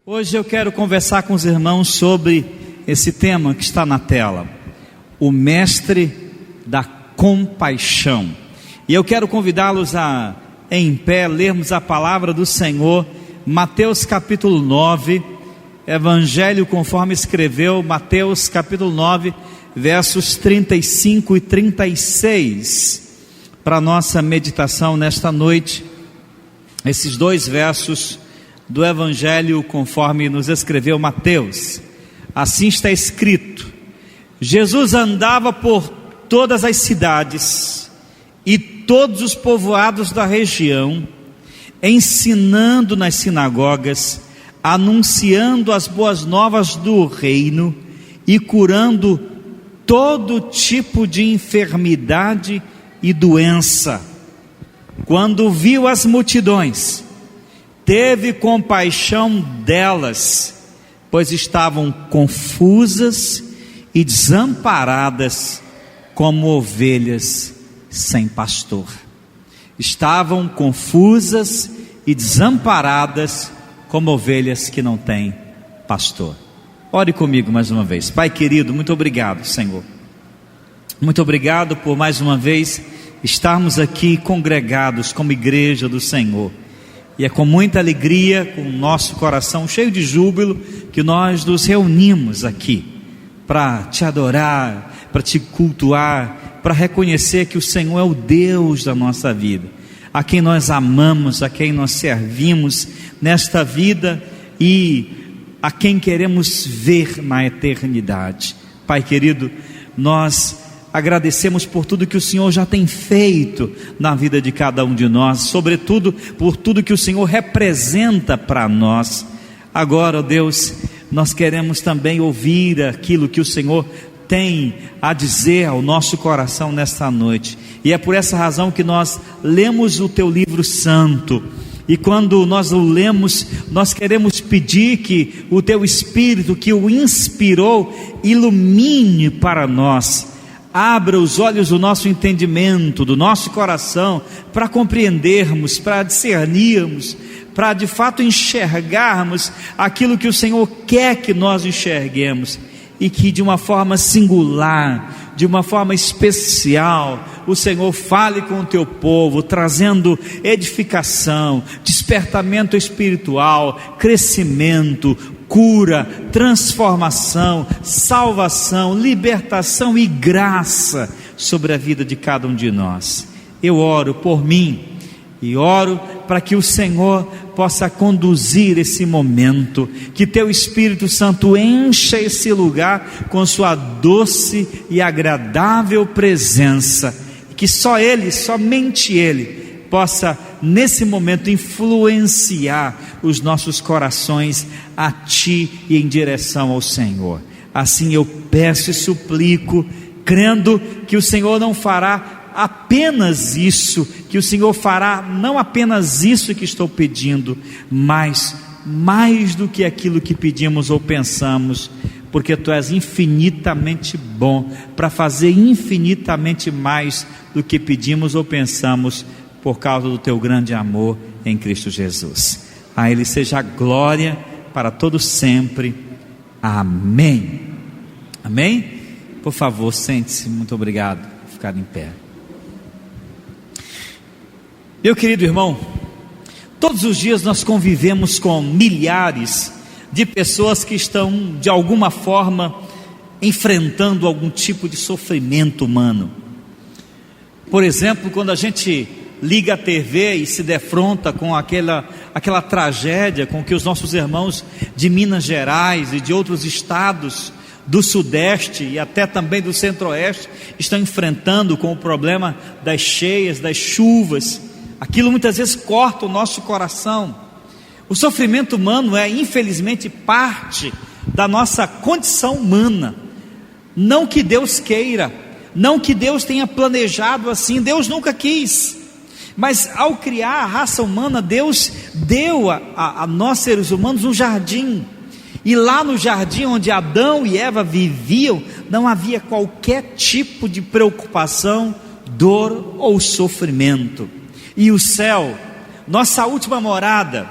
Hoje eu quero conversar com os irmãos sobre esse tema que está na tela, o mestre da compaixão. E eu quero convidá-los a, em pé, lermos a palavra do Senhor, Mateus capítulo 9, Evangelho conforme escreveu Mateus capítulo 9, versos 35 e 36, para a nossa meditação nesta noite. Esses dois versos do Evangelho conforme nos escreveu Mateus. Assim está escrito: Jesus andava por todas as cidades e todos os povoados da região, ensinando nas sinagogas, anunciando as boas novas do reino e curando todo tipo de enfermidade e doença. Quando viu as multidões, teve compaixão delas, pois estavam confusas e desamparadas como ovelhas sem pastor. Estavam confusas e desamparadas como ovelhas que não têm pastor. Ore comigo mais uma vez. Pai querido, muito obrigado, Senhor. Muito obrigado por mais uma vez estarmos aqui congregados como igreja do Senhor. E é com muita alegria, com o nosso coração cheio de júbilo, que nós nos reunimos aqui para te adorar, para te cultuar, para reconhecer que o Senhor é o Deus da nossa vida, a quem nós amamos, a quem nós servimos nesta vida e a quem queremos ver na eternidade. Pai querido, nós agradecemos por tudo que o Senhor já tem feito na vida de cada um de nós, sobretudo por tudo que o Senhor representa para nós. Agora, ó Deus, nós queremos também ouvir aquilo que o Senhor tem a dizer ao nosso coração nesta noite, e é por essa razão que nós lemos o teu livro santo. E quando nós o lemos, nós queremos pedir que o teu Espírito, que o inspirou, ilumine para nós, abra os olhos do nosso entendimento, do nosso coração, para compreendermos, para discernirmos, para de fato enxergarmos aquilo que o Senhor quer que nós enxerguemos, e que de uma forma singular, de uma forma especial, o Senhor fale com o teu povo, trazendo edificação, despertamento espiritual, crescimento, cura, transformação, salvação, libertação e graça sobre a vida de cada um de nós. Eu oro por mim e oro para que o Senhor possa conduzir esse momento, que teu Espírito Santo encha esse lugar com sua doce e agradável presença, que só Ele, somente Ele, possa nesse momento influenciar os nossos corações a Ti e em direção ao Senhor. Assim eu peço e suplico, crendo que o Senhor não fará apenas isso, que o Senhor fará não apenas isso que estou pedindo, mas mais do que aquilo que pedimos ou pensamos, porque Tu és infinitamente bom para fazer infinitamente mais do que pedimos ou pensamos, por causa do Teu grande amor em Cristo Jesus. A Ele seja a glória para todo sempre. Amém. Amém? Por favor, sente-se. Muito obrigado por ficar em pé. Meu querido irmão, todos os dias nós convivemos com milhares de pessoas que estão de alguma forma enfrentando algum tipo de sofrimento humano. Por exemplo, quando a gente liga a TV e se defronta com aquela tragédia com que os nossos irmãos de Minas Gerais e de outros estados do Sudeste e até também do Centro-Oeste estão enfrentando com o problema das cheias, das chuvas, aquilo muitas vezes corta o nosso coração. O sofrimento humano é infelizmente parte da nossa condição humana, não que Deus queira, não que Deus tenha planejado assim, Deus nunca quis, mas ao criar a raça humana, Deus deu a nós seres humanos um jardim, e lá no jardim onde Adão e Eva viviam, não havia qualquer tipo de preocupação, dor ou sofrimento. E o céu, nossa última morada,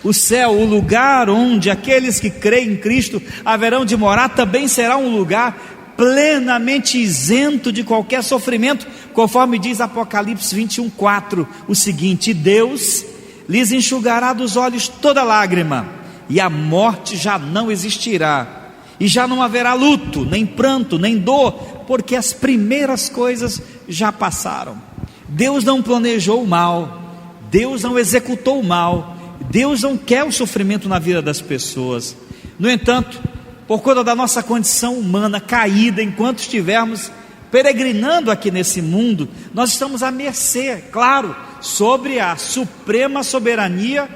O céu, o lugar onde aqueles que creem em Cristo haverão de morar, também será um lugar plenamente isento de qualquer sofrimento, conforme diz Apocalipse 21:4, o seguinte: Deus lhes enxugará dos olhos toda lágrima, e a morte já não existirá, e já não haverá luto, nem pranto, nem dor, porque as primeiras coisas já passaram. Deus não planejou o mal, Deus não executou o mal, Deus não quer o sofrimento na vida das pessoas. No entanto, por conta da nossa condição humana caída, enquanto estivermos peregrinando aqui nesse mundo, nós estamos à mercê, claro, sobre a suprema soberania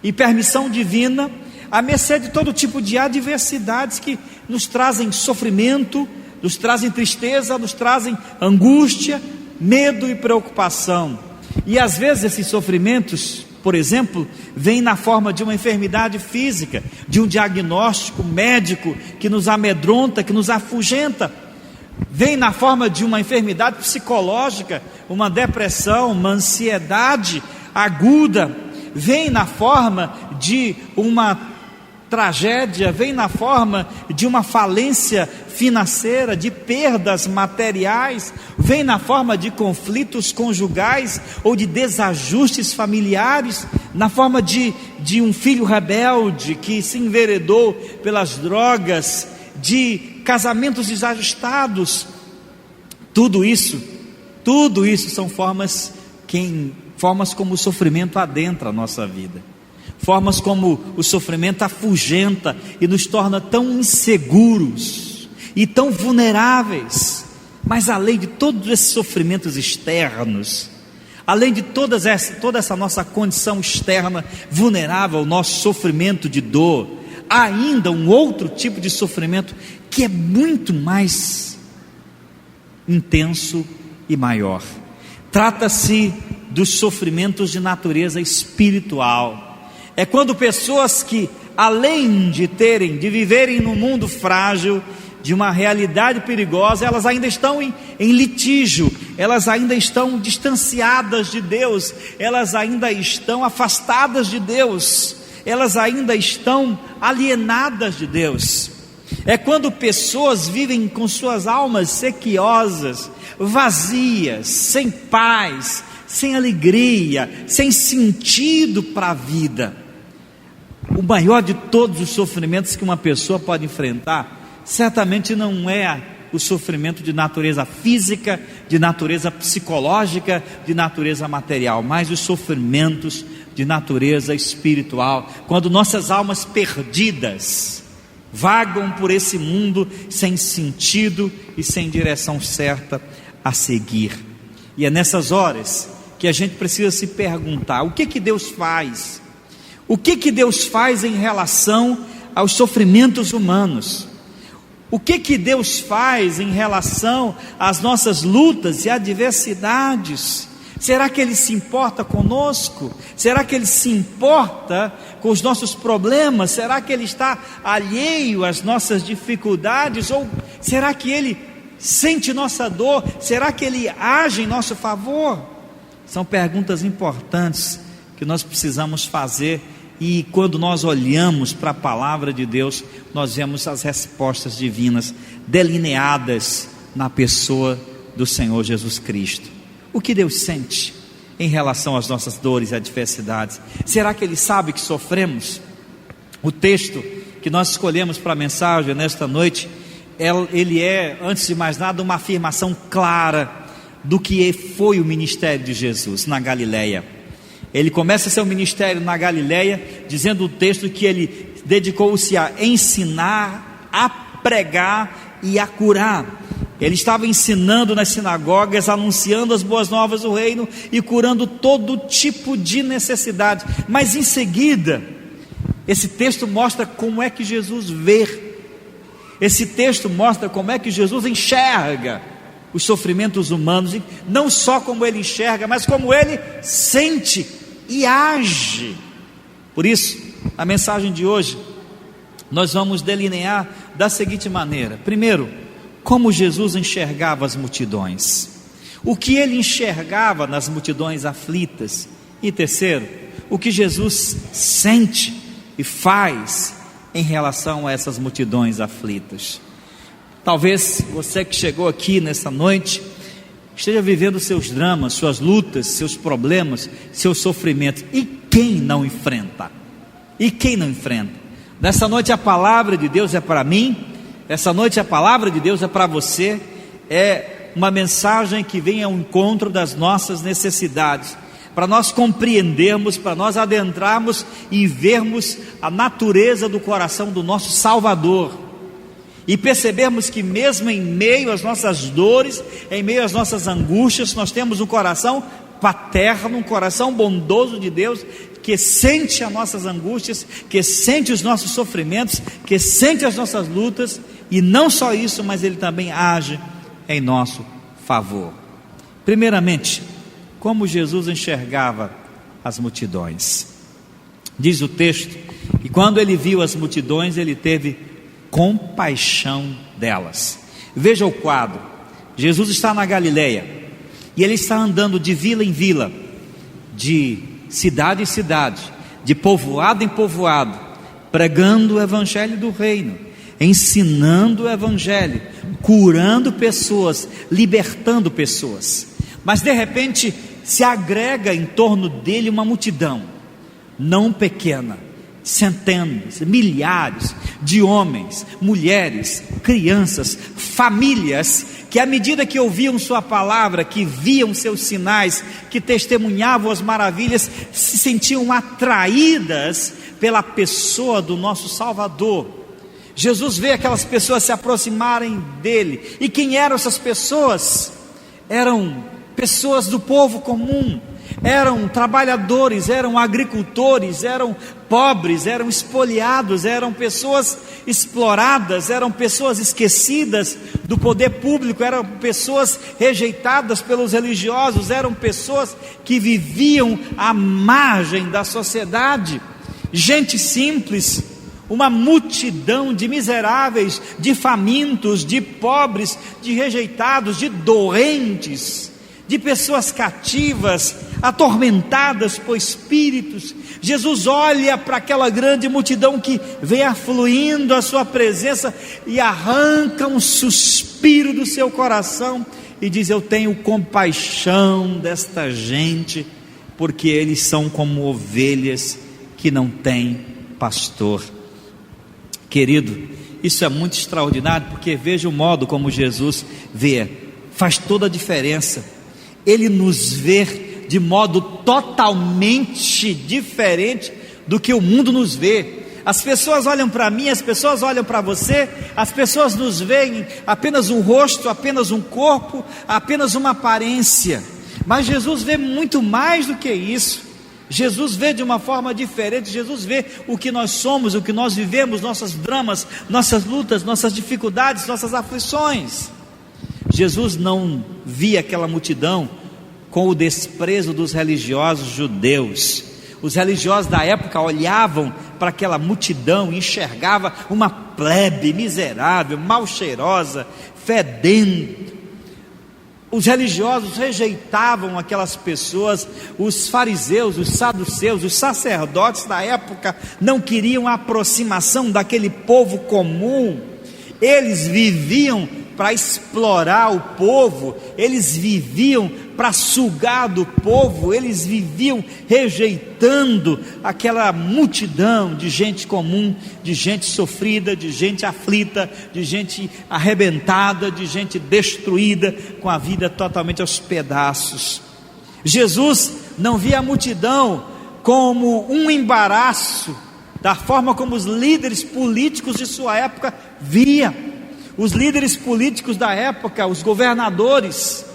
e permissão divina, à mercê de todo tipo de adversidades que nos trazem sofrimento, nos trazem tristeza, nos trazem angústia, medo e preocupação. E às vezes esses sofrimentos, por exemplo, vêm na forma de uma enfermidade física, de um diagnóstico médico que nos amedronta, que nos afugenta. Vem na forma de uma enfermidade psicológica, uma depressão, uma ansiedade aguda. Vem na forma de uma tragédia, vem na forma de uma falência financeira, de perdas materiais, vem na forma de conflitos conjugais ou de desajustes familiares, na forma de um filho rebelde que se enveredou pelas drogas, de casamentos desajustados. Tudo isso são formas como o sofrimento adentra a nossa vida, formas como o sofrimento afugenta e nos torna tão inseguros e tão vulneráveis. Mas além de todos esses sofrimentos externos, além de toda essa nossa condição externa vulnerável, o nosso sofrimento de dor, há ainda um outro tipo de sofrimento que é muito mais intenso e maior. Trata-se dos sofrimentos de natureza espiritual. É quando pessoas que, além de viverem num mundo frágil, de uma realidade perigosa, elas ainda estão em litígio, elas ainda estão distanciadas de Deus, elas ainda estão afastadas de Deus, elas ainda estão alienadas de Deus. É quando pessoas vivem com suas almas sequiosas, vazias, sem paz, sem alegria, sem sentido para a vida. O maior de todos os sofrimentos que uma pessoa pode enfrentar, certamente não é o sofrimento de natureza física, de natureza psicológica, de natureza material, mas os sofrimentos de natureza espiritual, quando nossas almas perdidas vagam por esse mundo sem sentido e sem direção certa a seguir. E é nessas horas que a gente precisa se perguntar: o que Deus faz? O que Deus faz em relação aos sofrimentos humanos? O que Deus faz em relação às nossas lutas e adversidades? Será que Ele se importa conosco? Será que Ele se importa com os nossos problemas? Será que Ele está alheio às nossas dificuldades? Ou será que Ele sente nossa dor? Será que Ele age em nosso favor? São perguntas importantes que nós precisamos fazer, e quando nós olhamos para a palavra de Deus, nós vemos as respostas divinas delineadas na pessoa do Senhor Jesus Cristo. O que Deus sente em relação às nossas dores e adversidades? Será que Ele sabe que sofremos? O texto que nós escolhemos para a mensagem nesta noite, ele é, antes de mais nada, uma afirmação clara do que foi o ministério de Jesus na Galileia. Ele começa seu ministério na Galileia, dizendo o texto que Ele dedicou-se a ensinar, a pregar e a curar. Ele estava ensinando nas sinagogas, anunciando as boas novas do reino e curando todo tipo de necessidade. Mas em seguida, esse texto mostra como é que Jesus vê. Esse texto mostra como é que Jesus enxerga os sofrimentos humanos, e não só como Ele enxerga, mas como Ele sente e age. Por isso, a mensagem de hoje, nós vamos delinear da seguinte maneira: primeiro, como Jesus enxergava as multidões, o que Ele enxergava nas multidões aflitas, e terceiro, o que Jesus sente e faz em relação a essas multidões aflitas. Talvez você que chegou aqui nessa noite esteja vivendo seus dramas, suas lutas, seus problemas, seus sofrimentos. E quem não enfrenta? E quem não enfrenta? Nessa noite a palavra de Deus é para mim, essa noite a palavra de Deus é para você. É uma mensagem que vem ao encontro das nossas necessidades, para nós compreendermos, para nós adentrarmos e vermos a natureza do coração do nosso Salvador, e percebermos que mesmo em meio às nossas dores, em meio às nossas angústias, nós temos um coração paterno, um coração bondoso de Deus, que sente as nossas angústias, que sente os nossos sofrimentos, que sente as nossas lutas, e não só isso, mas Ele também age em nosso favor. Primeiramente, como Jesus enxergava as multidões. Diz o texto que quando Ele viu as multidões, Ele teve compaixão delas. Veja o quadro. Jesus está na Galileia e Ele está andando de vila em vila, de cidade em cidade, de povoado em povoado, pregando o evangelho do reino, ensinando o evangelho, curando pessoas, libertando pessoas. Mas de repente se agrega em torno dele uma multidão, não pequena, centenas, milhares de homens, mulheres, crianças, famílias, que à medida que ouviam sua palavra, que viam seus sinais, que testemunhavam as maravilhas, se sentiam atraídas pela pessoa do nosso Salvador. Jesus vê aquelas pessoas se aproximarem dele. E quem eram essas pessoas? Eram pessoas do povo comum, eram trabalhadores, eram agricultores, eram pobres, eram espoliados, eram pessoas exploradas, eram pessoas esquecidas do poder público, eram pessoas rejeitadas pelos religiosos, eram pessoas que viviam à margem da sociedade, gente simples, uma multidão de miseráveis, de famintos, de pobres, de rejeitados, de doentes, de pessoas cativas, atormentadas por espíritos. Jesus olha para aquela grande multidão que vem afluindo à sua presença e arranca um suspiro do seu coração e diz: eu tenho compaixão desta gente, porque eles são como ovelhas que não têm pastor. Querido, isso é muito extraordinário, porque veja o modo como Jesus vê, faz toda a diferença. Ele nos vê de modo totalmente diferente do que o mundo nos vê. As pessoas olham para mim, as pessoas olham para você, as pessoas nos veem apenas um rosto, apenas um corpo, apenas uma aparência, mas Jesus vê muito mais do que isso. Jesus vê de uma forma diferente. Jesus vê o que nós somos, o que nós vivemos, nossos dramas, nossas lutas, nossas dificuldades, nossas aflições. Jesus não via aquela multidão com o desprezo dos religiosos judeus. Os religiosos da época olhavam para aquela multidão e enxergavam uma plebe miserável, mal cheirosa, fedendo. Os religiosos rejeitavam aquelas pessoas. Os fariseus, os saduceus, os sacerdotes da época não queriam a aproximação daquele povo comum. Eles viviam para explorar o povo, eles viviam para sugar do povo, eles viviam rejeitando aquela multidão de gente comum, de gente sofrida, de gente aflita, de gente arrebentada, de gente destruída, com a vida totalmente aos pedaços. Jesus não via a multidão como um embaraço, da forma como os líderes políticos de sua época via. Os líderes políticos da época, os governadores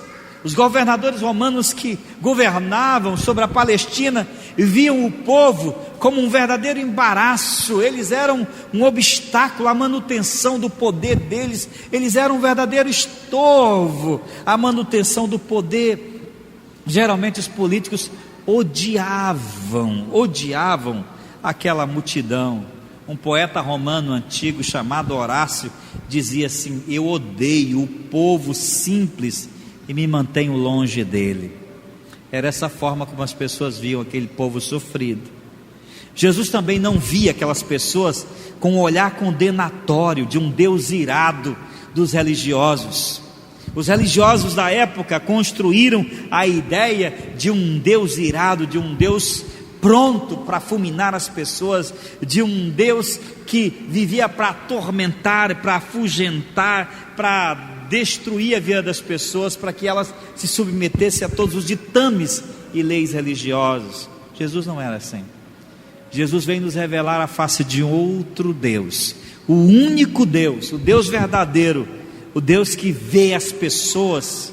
romanos que governavam sobre a Palestina, viam o povo como um verdadeiro embaraço. Eles eram um obstáculo à manutenção do poder deles, eles eram um verdadeiro estorvo à manutenção do poder. Geralmente os políticos odiavam aquela multidão. Um poeta romano antigo chamado Horácio dizia assim: eu odeio o povo simples e me mantenho longe dele. Era essa forma como as pessoas viam aquele povo sofrido. Jesus também não via aquelas pessoas com um olhar condenatório de um Deus irado dos religiosos. Os religiosos da época construíram a ideia de um Deus irado, de um Deus pronto para fulminar as pessoas, de um Deus que vivia para atormentar, para afugentar, para destruir a vida das pessoas, para que elas se submetessem a todos os ditames e leis religiosas. Jesus não era assim. Jesus veio nos revelar a face de outro Deus, o único Deus, o Deus verdadeiro, o Deus que vê as pessoas,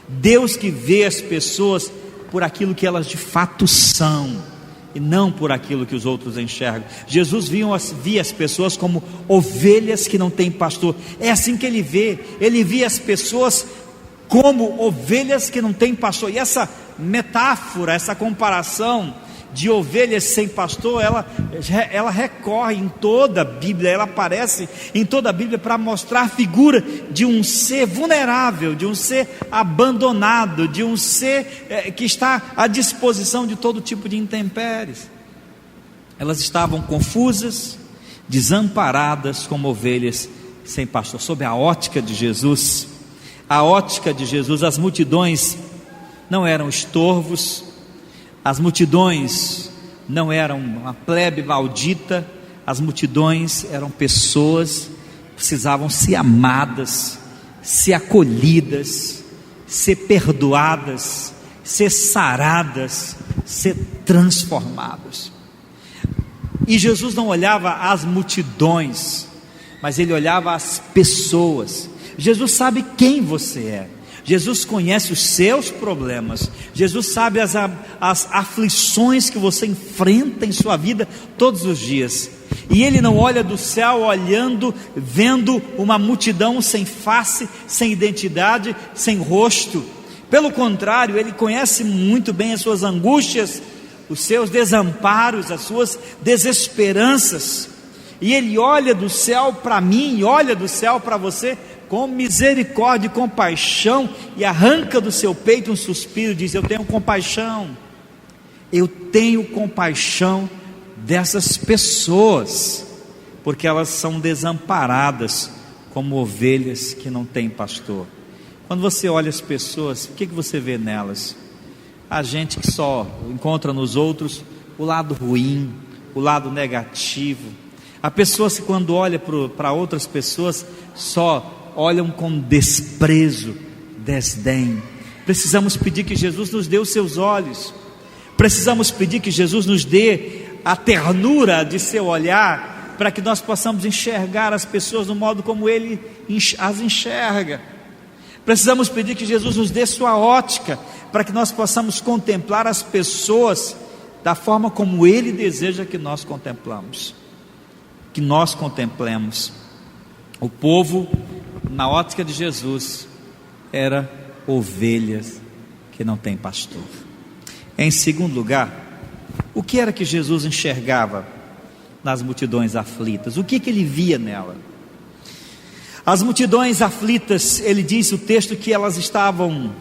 Deus que vê as pessoas por aquilo que elas de fato são, e não por aquilo que os outros enxergam. Jesus via as pessoas como ovelhas que não têm pastor. É assim que ele via as pessoas como ovelhas que não têm pastor. E essa metáfora, essa comparação de ovelhas sem pastor, ela recorre em toda a Bíblia, ela aparece em toda a Bíblia para mostrar a figura de um ser vulnerável, de um ser abandonado, de um ser que está à disposição de todo tipo de intempéries. Elas estavam confusas, desamparadas como ovelhas sem pastor. Sob a ótica de Jesus, as multidões não eram estorvos, as multidões não eram uma plebe maldita, as multidões eram pessoas que precisavam ser amadas, ser acolhidas, ser perdoadas, ser saradas, ser transformadas. E Jesus não olhava as multidões, mas ele olhava as pessoas. Jesus sabe quem você é. Jesus conhece os seus problemas. Jesus sabe as aflições que você enfrenta em sua vida todos os dias. E ele não olha do céu vendo uma multidão sem face, sem identidade, sem rosto. Pelo contrário, ele conhece muito bem as suas angústias, os seus desamparos, as suas desesperanças. E ele olha do céu para mim, olha do céu para você com misericórdia e compaixão, e arranca do seu peito um suspiro e diz: eu tenho compaixão dessas pessoas, porque elas são desamparadas como ovelhas que não têm pastor. Quando você olha as pessoas, o que você vê nelas? A gente que só encontra nos outros o lado ruim, o lado negativo. Há pessoas que quando olham para outras pessoas só olham com desprezo, desdém. Precisamos pedir que Jesus nos dê os seus olhos. Precisamos pedir que Jesus nos dê a ternura de seu olhar, para que nós possamos enxergar as pessoas do modo como Ele as enxerga. Precisamos pedir que Jesus nos dê sua ótica, para que nós possamos contemplar as pessoas da forma como Ele deseja que nós contemplemos. Que nós contemplemos. O povo, na ótica de Jesus, era ovelhas que não têm pastor. Em segundo lugar, o que era que Jesus enxergava nas multidões aflitas? O que ele via nela? As multidões aflitas, ele diz o texto que elas estavam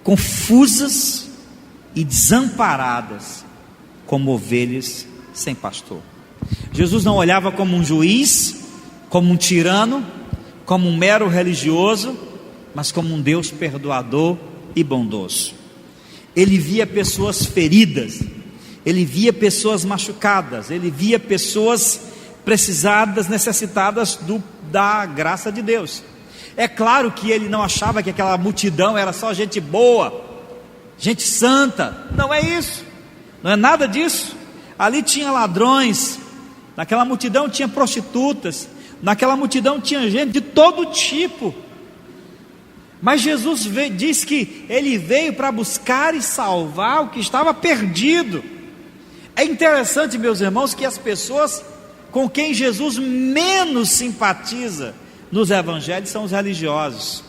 confusas e desamparadas como ovelhas sem pastor. Jesus não olhava como um juiz, como um tirano, como um mero religioso, mas como um Deus perdoador e bondoso. Ele via pessoas feridas, ele via pessoas machucadas, ele via pessoas precisadas, necessitadas da graça de Deus. É claro que ele não achava que aquela multidão era só gente boa, gente santa. Não é isso, não é nada disso. Ali tinha ladrões, naquela multidão tinha prostitutas, naquela multidão tinha gente de todo tipo. Mas Jesus diz que Ele veio para buscar e salvar o que estava perdido. É interessante, meus irmãos, que as pessoas com quem Jesus menos simpatiza nos evangelhos são os religiosos.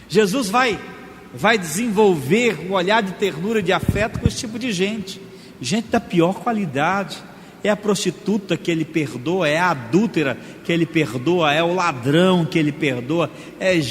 Jesus vai desenvolver um olhar de ternura e de afeto com esse tipo de gente. Gente da pior qualidade. É a prostituta que ele perdoa, é a adúltera que ele perdoa, é o ladrão que ele perdoa, é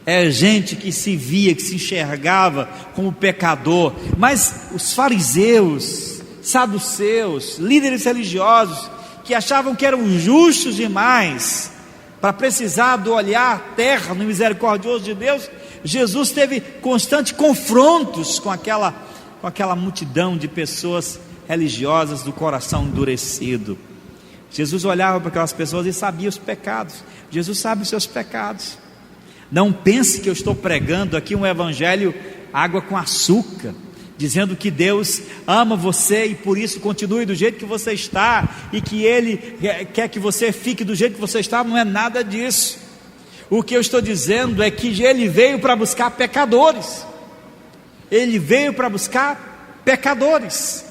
é gente que se via, que se enxergava como pecador. Mas os fariseus, saduceus, líderes religiosos, que achavam que eram justos demais para precisar do olhar terno e misericordioso de Deus, Jesus teve constantes confrontos com aquela multidão de pessoas religiosas do coração endurecido. Jesus olhava para aquelas pessoas e sabia os pecados. Jesus sabe os seus pecados. Não pense que eu estou pregando aqui um evangelho água com açúcar, dizendo que Deus ama você e por isso continue do jeito que você está, e que Ele quer que você fique do jeito que você está. Não é nada disso. O que eu estou dizendo é que Ele veio para buscar pecadores. Ele veio para buscar pecadores,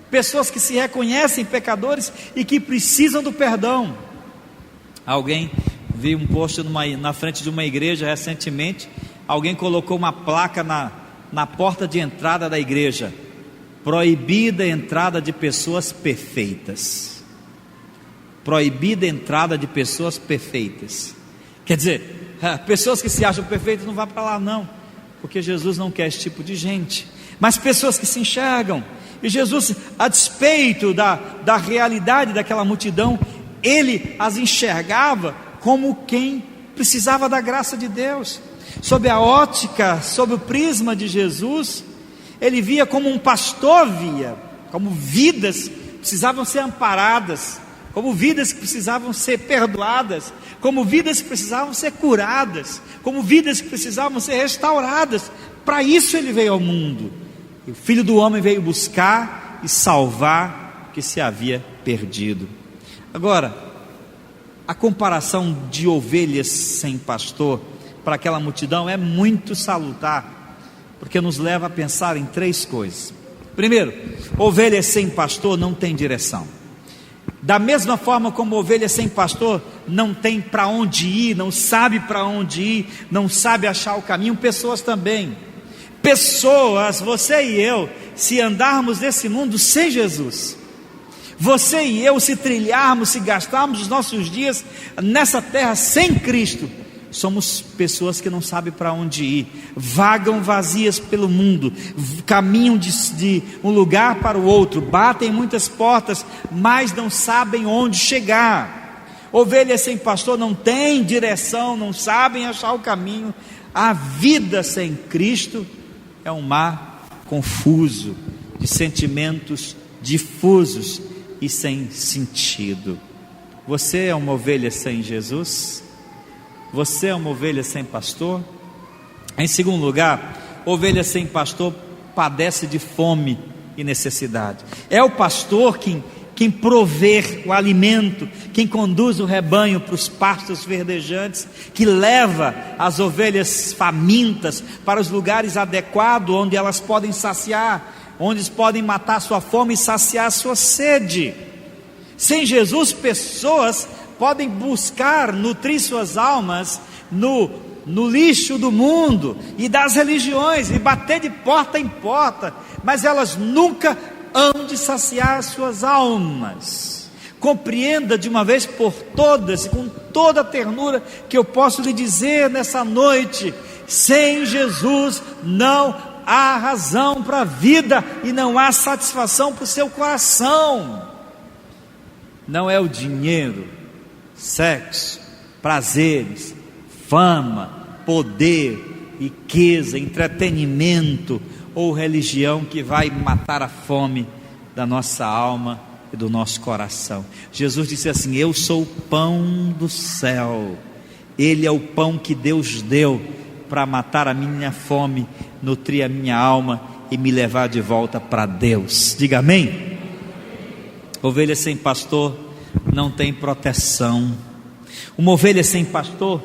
pessoas que se reconhecem pecadores e que precisam do perdão. Alguém viu um post na frente de uma igreja recentemente. Alguém colocou uma placa na porta de entrada da igreja: proibida a entrada de pessoas perfeitas. Proibida a entrada de pessoas perfeitas. Quer dizer, pessoas que se acham perfeitas não vão para lá não, porque Jesus não quer esse tipo de gente. Mas pessoas que se enxergam, e Jesus, a despeito da realidade daquela multidão, Ele as enxergava como quem precisava da graça de Deus. Sob a ótica, sob o prisma de Jesus, Ele via como um pastor via, como vidas que precisavam ser amparadas, como vidas que precisavam ser perdoadas, como vidas que precisavam ser curadas, como vidas que precisavam ser restauradas. Para isso Ele veio ao mundo. E o Filho do Homem veio buscar e salvar o que se havia perdido. Agora, a comparação de ovelhas sem pastor para aquela multidão é muito salutar, porque nos leva a pensar em três coisas. Primeiro, ovelhas sem pastor não tem direção. Da mesma forma como ovelha sem pastor não tem para onde ir, não sabe para onde ir, não sabe achar o caminho, pessoas também. Pessoas, você e eu, se andarmos nesse mundo sem Jesus, você e eu, se trilharmos, se gastarmos os nossos dias nessa terra sem Cristo, somos pessoas que não sabem para onde ir, vagam vazias pelo mundo, caminham de um lugar para o outro, batem muitas portas, mas não sabem onde chegar. Ovelhas sem pastor não têm direção, não sabem achar o caminho. A vida sem Cristo é um mar confuso, de sentimentos difusos e sem sentido. Você é uma ovelha sem Jesus? Você é uma ovelha sem pastor? Em segundo lugar, ovelha sem pastor padece de fome e necessidade. É o pastor quem provê o alimento, quem conduz o rebanho para os pastos verdejantes, que leva as ovelhas famintas para os lugares adequados, onde elas podem saciar, onde podem matar sua fome e saciar sua sede. Sem Jesus, pessoas podem buscar nutrir suas almas no lixo do mundo e das religiões, e bater de porta em porta, mas elas nunca hão de saciar suas almas. Compreenda de uma vez por todas, com toda a ternura que eu posso lhe dizer nessa noite: sem Jesus não há razão para a vida e não há satisfação para o seu coração. Não é o dinheiro, sexo, prazeres, fama, poder, riqueza, entretenimento ou religião que vai matar a fome da nossa alma e do nosso coração. Jesus disse assim: eu sou o pão do céu. Ele é o pão que Deus deu para matar a minha fome, nutrir a minha alma e me levar de volta para Deus. Diga amém. Ovelha sem pastor não tem proteção. Uma ovelha sem pastor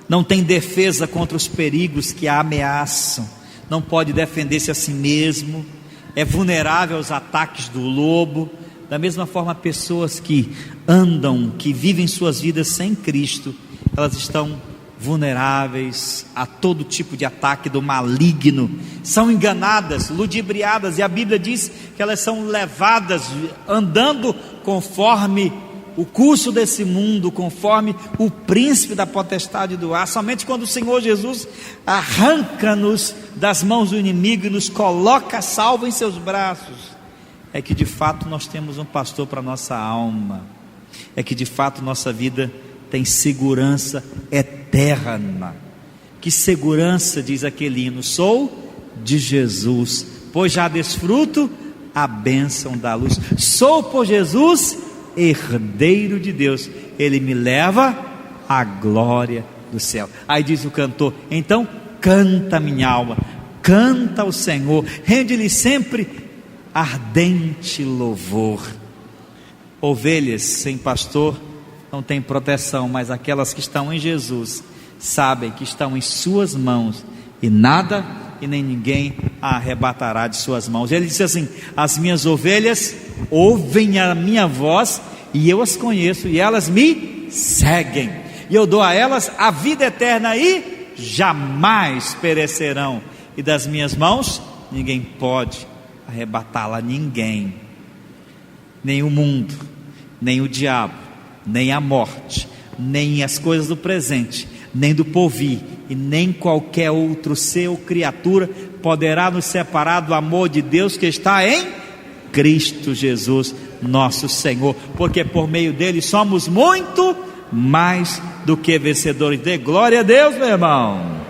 não tem defesa contra os perigos que a ameaçam, não pode defender-se a si mesmo, é vulnerável aos ataques do lobo. Da mesma forma, pessoas que andam, que vivem suas vidas sem Cristo, elas estão vulneráveis a todo tipo de ataque do maligno, são enganadas, ludibriadas, e a Bíblia diz que elas são levadas, andando conforme o curso desse mundo conforme o príncipe da potestade do ar. Somente quando o Senhor Jesus arranca-nos das mãos do inimigo e nos coloca salvo em seus braços, é que de fato nós temos um pastor para nossa alma, é que de fato nossa vida tem segurança eterna. Que segurança, diz aquele hino: sou de Jesus, pois já desfruto a bênção da luz. Sou por Jesus herdeiro de Deus, Ele me leva à glória do céu. Aí diz o cantor: então canta minha alma, canta ao Senhor, rende-lhe sempre ardente louvor. Ovelhas sem pastor não têm proteção, mas aquelas que estão em Jesus sabem que estão em suas mãos, e nada e nem ninguém a arrebatará de suas mãos. Ele disse assim: as minhas ovelhas ouvem a minha voz, e eu as conheço, e elas me seguem, e eu dou a elas a vida eterna, e jamais perecerão, e das minhas mãos ninguém pode arrebatá-la. Ninguém, nem o mundo, nem o diabo, nem a morte, nem as coisas do presente, nem do porvir, e nem qualquer outro ser ou criatura poderá nos separar do amor de Deus que está em Cristo Jesus nosso Senhor, porque por meio dele somos muito mais do que vencedores. Dê glória a Deus, meu irmão.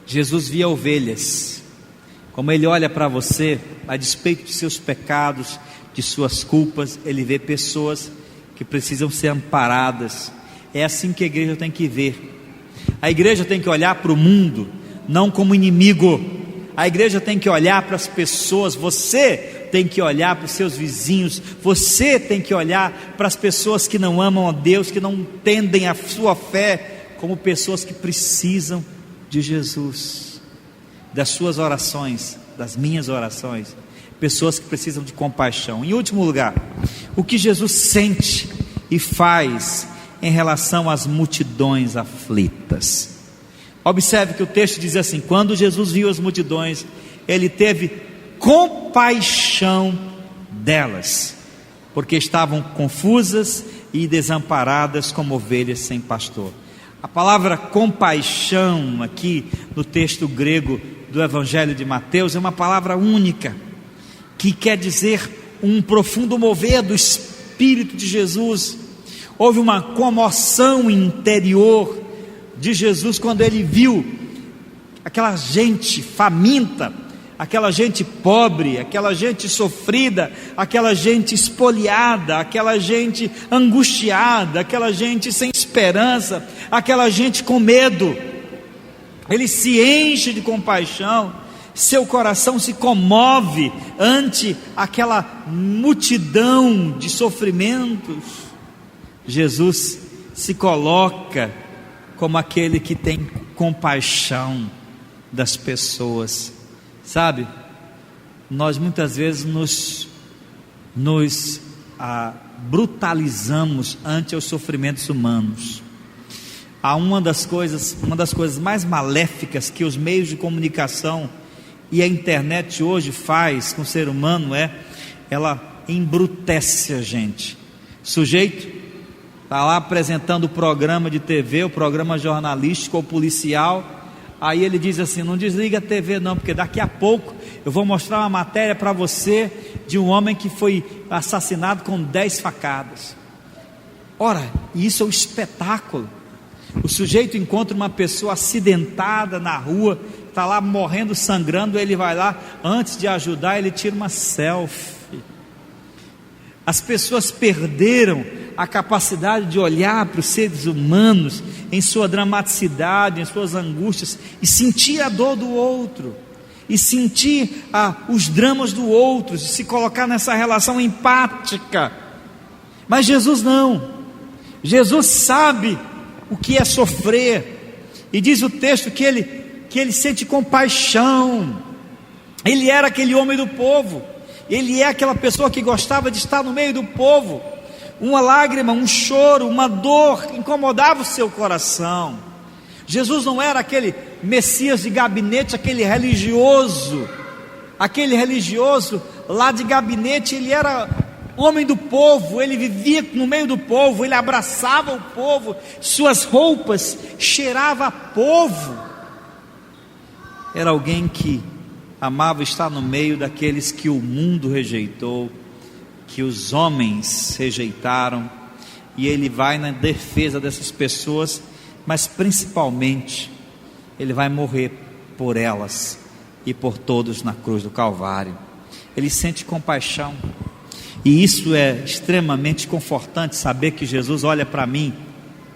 Jesus via ovelhas, como ele olha para você, a despeito de seus pecados, de suas culpas, ele vê pessoas que precisam ser amparadas. É assim que a igreja tem que ver. A igreja tem que olhar para o mundo não como inimigo. A igreja tem que olhar para as pessoas. Você tem que olhar para os seus vizinhos. Você tem que olhar para as pessoas que não amam a Deus, que não entendem a sua fé, como pessoas que precisam de Jesus, das suas orações, das minhas orações, pessoas que precisam de compaixão. Em último lugar, o que Jesus sente e faz em relação às multidões aflitas. Observe que o texto diz assim: quando Jesus viu as multidões, ele teve compaixão delas, porque estavam confusas e desamparadas como ovelhas sem pastor. A palavra compaixão aqui no texto grego do Evangelho de Mateus é uma palavra única, que quer dizer um profundo mover do Espírito de Jesus. Houve uma comoção interior de Jesus quando ele viu aquela gente faminta, aquela gente pobre, aquela gente sofrida, aquela gente espoliada, aquela gente angustiada, aquela gente sem esperança, aquela gente com medo. Ele se enche de compaixão, seu coração se comove ante aquela multidão de sofrimentos. Jesus se coloca como aquele que tem compaixão das pessoas. Sabe, nós muitas vezes nos brutalizamos ante os sofrimentos humanos. Há uma das coisas mais maléficas que os meios de comunicação e a internet hoje faz com o ser humano ela embrutece a gente. Sujeito está lá apresentando o programa de TV, o programa jornalístico ou policial, aí ele diz assim: não desliga a TV não, porque daqui a pouco eu vou mostrar uma matéria para você de um homem que foi assassinado com 10 facadas. Ora, isso é um espetáculo. O sujeito encontra uma pessoa acidentada na rua, está lá morrendo, sangrando, ele vai lá, antes de ajudar, ele tira uma selfie. As pessoas perderam a capacidade de olhar para os seres humanos em sua dramaticidade, em suas angústias, e sentir a dor do outro, e sentir os dramas do outro, e se colocar nessa relação empática. Mas Jesus não. Jesus sabe o que é sofrer, e diz o texto que ele sente compaixão. Ele era aquele homem do povo, ele é aquela pessoa que gostava de estar no meio do povo. Uma lágrima, um choro, uma dor incomodava o seu coração. Jesus não era aquele Messias de gabinete, aquele religioso lá de gabinete. Ele era o homem do povo, ele vivia no meio do povo, ele abraçava o povo, suas roupas cheiravam a povo. Era alguém que amava estar no meio daqueles que o mundo rejeitou, que os homens rejeitaram, e ele vai na defesa dessas pessoas, mas principalmente ele vai morrer por elas e por todos na cruz do Calvário. Ele sente compaixão, e isso é extremamente confortante, saber que Jesus olha para mim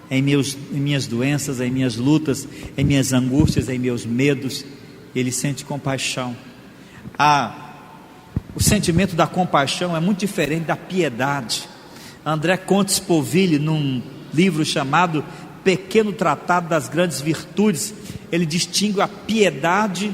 em minhas doenças, em minhas lutas, em minhas angústias, em meus medos. Ele sente compaixão. O sentimento da compaixão é muito diferente da piedade. André Contes Poville, num livro chamado Pequeno Tratado das Grandes Virtudes, ele distingue a piedade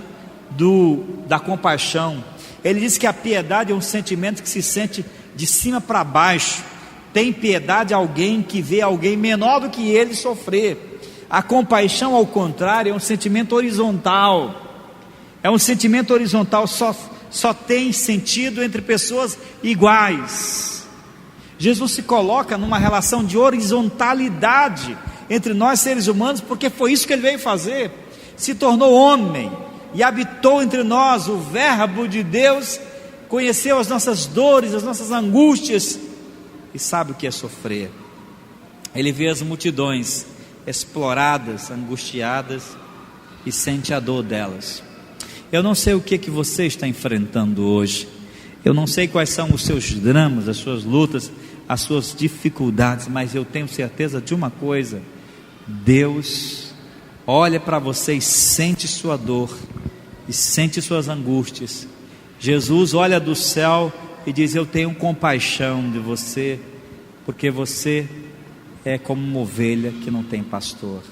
da compaixão. Ele diz que a piedade é um sentimento que se sente de cima para baixo. Tem piedade alguém que vê alguém menor do que ele sofrer. A compaixão, ao contrário, é um sentimento horizontal. É um sentimento horizontal, só tem sentido entre pessoas iguais. Jesus se coloca numa relação de horizontalidade entre nós seres humanos, porque foi isso que ele veio fazer. Se tornou homem e habitou entre nós. O Verbo de Deus conheceu as nossas dores, as nossas angústias, e sabe o que é sofrer. Ele vê as multidões exploradas, angustiadas, e sente a dor delas. Eu não sei o que você está enfrentando hoje, eu não sei quais são os seus dramas, as suas lutas, as suas dificuldades, mas eu tenho certeza de uma coisa: Deus olha para você e sente sua dor, e sente suas angústias. Jesus olha do céu e diz: eu tenho compaixão de você, porque você é como uma ovelha que não tem pastor.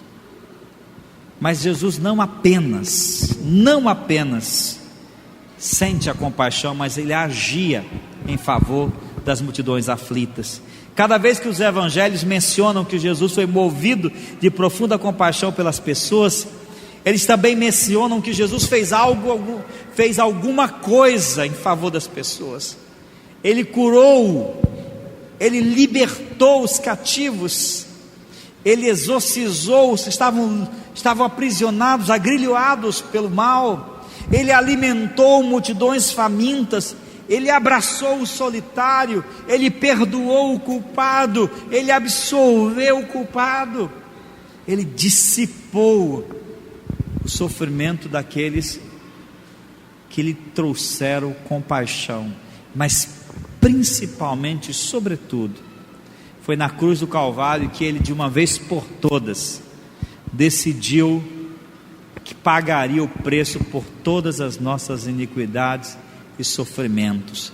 Mas Jesus não apenas sente a compaixão, mas ele agia em favor das multidões aflitas. Cada vez que os evangelhos mencionam que Jesus foi movido de profunda compaixão pelas pessoas, eles também mencionam que Jesus fez alguma coisa em favor das pessoas. Ele curou, ele libertou os cativos, ele exorcizou os que estavam aprisionados, agrilhoados pelo mal. Ele alimentou multidões famintas, ele abraçou o solitário, ele perdoou o culpado, ele absolveu o culpado, ele dissipou o sofrimento daqueles que lhe trouxeram compaixão. Mas principalmente, sobretudo, foi na cruz do Calvário que ele, de uma vez por todas, decidiu que pagaria o preço por todas as nossas iniquidades e sofrimentos.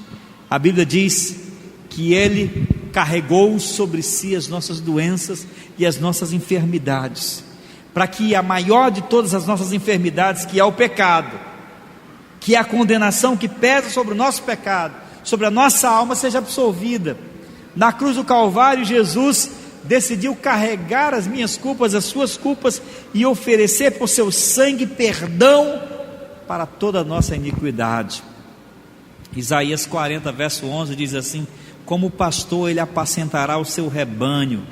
A Bíblia diz que ele carregou sobre si as nossas doenças e as nossas enfermidades, para que a maior de todas as nossas enfermidades, que é o pecado, que é a condenação que pesa sobre o nosso pecado, sobre a nossa alma, seja absolvida. Na cruz do Calvário, Jesus decidiu carregar as minhas culpas, as suas culpas, e oferecer por seu sangue perdão para toda a nossa iniquidade. Isaías 40, verso 11 diz assim: como pastor ele apacentará o seu rebanho,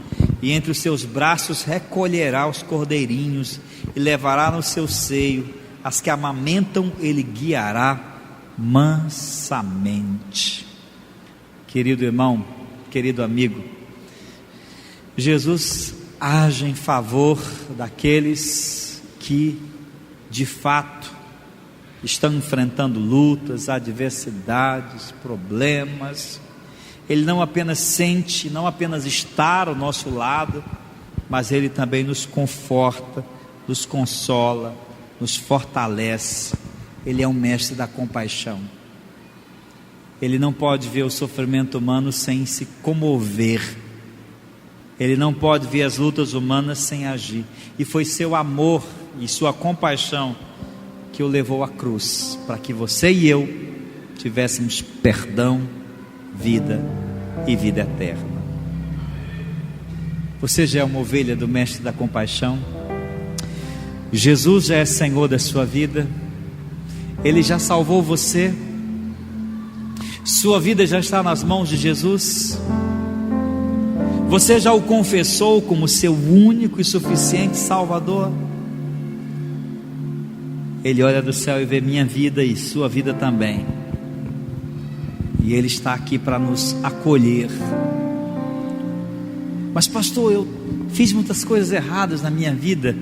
e entre os seus braços recolherá os cordeirinhos, e levará no seu seio as que amamentam, ele guiará mansamente. Querido irmão, querido amigo, Jesus age em favor daqueles que de fato estão enfrentando lutas, adversidades, problemas. Ele não apenas sente, não apenas está ao nosso lado, mas ele também nos conforta, nos consola, nos fortalece. Ele é um mestre da compaixão. Ele não pode ver o sofrimento humano sem se comover. Ele não pode ver as lutas humanas sem agir. E foi seu amor e sua compaixão que o levou à cruz, para que você e eu tivéssemos perdão, vida e vida eterna. Você já é uma ovelha do mestre da compaixão? Jesus já é Senhor da sua vida? Ele já salvou você? Sua vida já está nas mãos de Jesus? Você já o confessou como seu único e suficiente Salvador? Ele olha do céu e vê minha vida e sua vida também, e Ele está aqui para nos acolher. Mas pastor, eu fiz muitas coisas erradas na minha vida.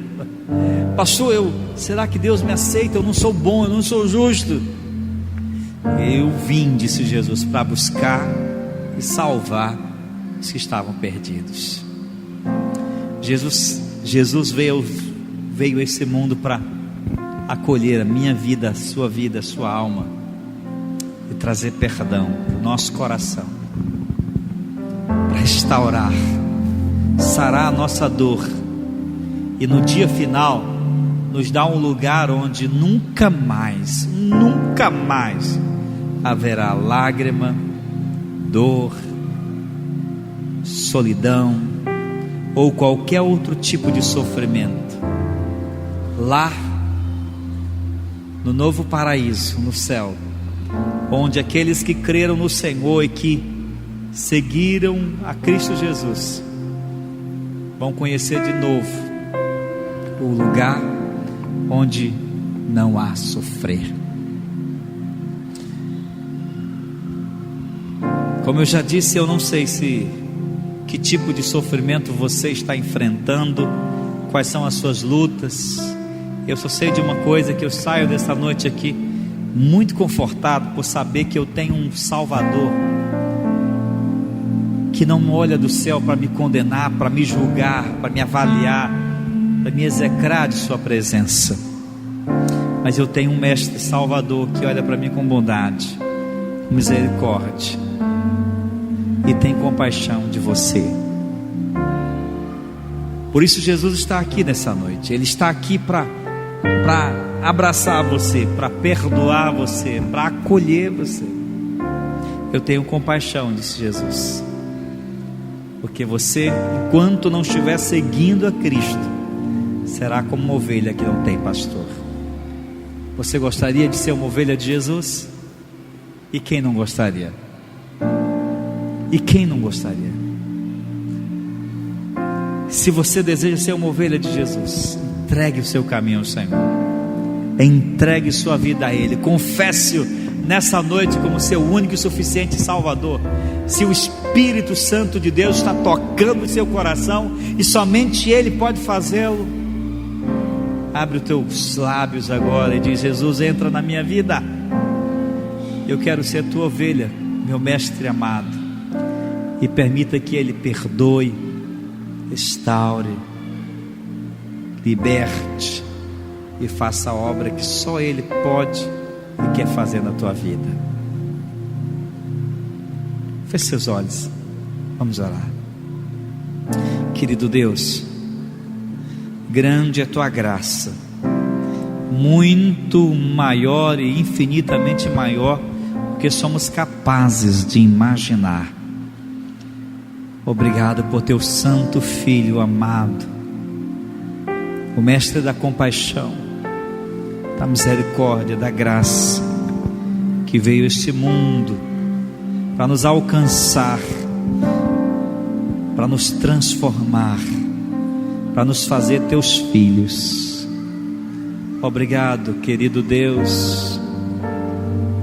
Pastor, será que Deus me aceita? Eu não sou bom, eu não sou justo. Eu vim, disse Jesus, para buscar e salvar os que estavam perdidos. Jesus veio a esse mundo para acolher a minha vida, a sua alma, e trazer perdão para o nosso coração, para restaurar, sarar a nossa dor, e no dia final nos dar um lugar onde nunca mais haverá lágrima, dor, solidão ou qualquer outro tipo de sofrimento. Lá no novo paraíso, no céu, onde aqueles que creram no Senhor e que seguiram a Cristo Jesus vão conhecer de novo o lugar onde não há sofrer. Como eu já disse, eu não sei que tipo de sofrimento você está enfrentando, quais são as suas lutas. Eu só sei de uma coisa, que eu saio dessa noite aqui muito confortado por saber que eu tenho um Salvador que não olha do céu para me condenar, para me julgar, para me avaliar, para me execrar de sua presença. Mas eu tenho um Mestre Salvador que olha para mim com bondade, com misericórdia, e tem compaixão de você. Por isso Jesus está aqui nessa noite. Ele está aqui para abraçar você, para perdoar você, para acolher você. Eu tenho compaixão, disse Jesus, porque você, enquanto não estiver seguindo a Cristo, será como uma ovelha que não tem pastor. Você gostaria de ser uma ovelha de Jesus? E quem não gostaria? E quem não gostaria? Se você deseja ser uma ovelha de Jesus, entregue o seu caminho ao Senhor, entregue sua vida a Ele, confesse-o nessa noite como seu único e suficiente Salvador. Se o Espírito Santo de Deus está tocando o seu coração, e somente Ele pode fazê-lo, abre os teus lábios agora e diz: Jesus, entra na minha vida, eu quero ser tua ovelha, meu mestre amado, e permita que Ele perdoe, restaure, liberte e faça a obra que só Ele pode e quer fazer na tua vida. Feche seus olhos, vamos orar. Querido Deus, grande é a tua graça, muito maior e infinitamente maior do que somos capazes de imaginar. Obrigado por teu santo Filho amado, o Mestre da compaixão, da misericórdia, da graça, que veio a este mundo para nos alcançar, para nos transformar, para nos fazer teus filhos. Obrigado, querido Deus,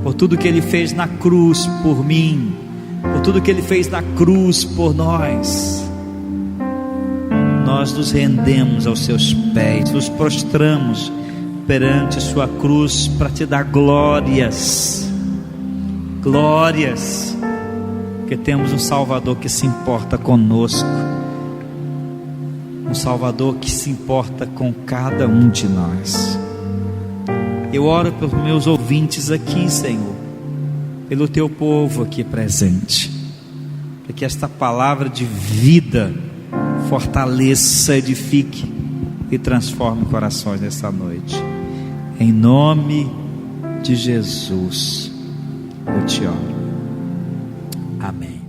por tudo que Ele fez na cruz por mim, por tudo que Ele fez na cruz por nós. Nós nos rendemos aos seus pés, nos prostramos perante sua cruz para te dar glórias, glórias, porque temos um Salvador que se importa conosco, um Salvador que se importa com cada um de nós. Eu oro pelos meus ouvintes aqui, Senhor, pelo teu povo aqui presente, para que esta palavra de vida fortaleça, edifique e transforme corações nessa noite. Em nome de Jesus eu te oro. Amém.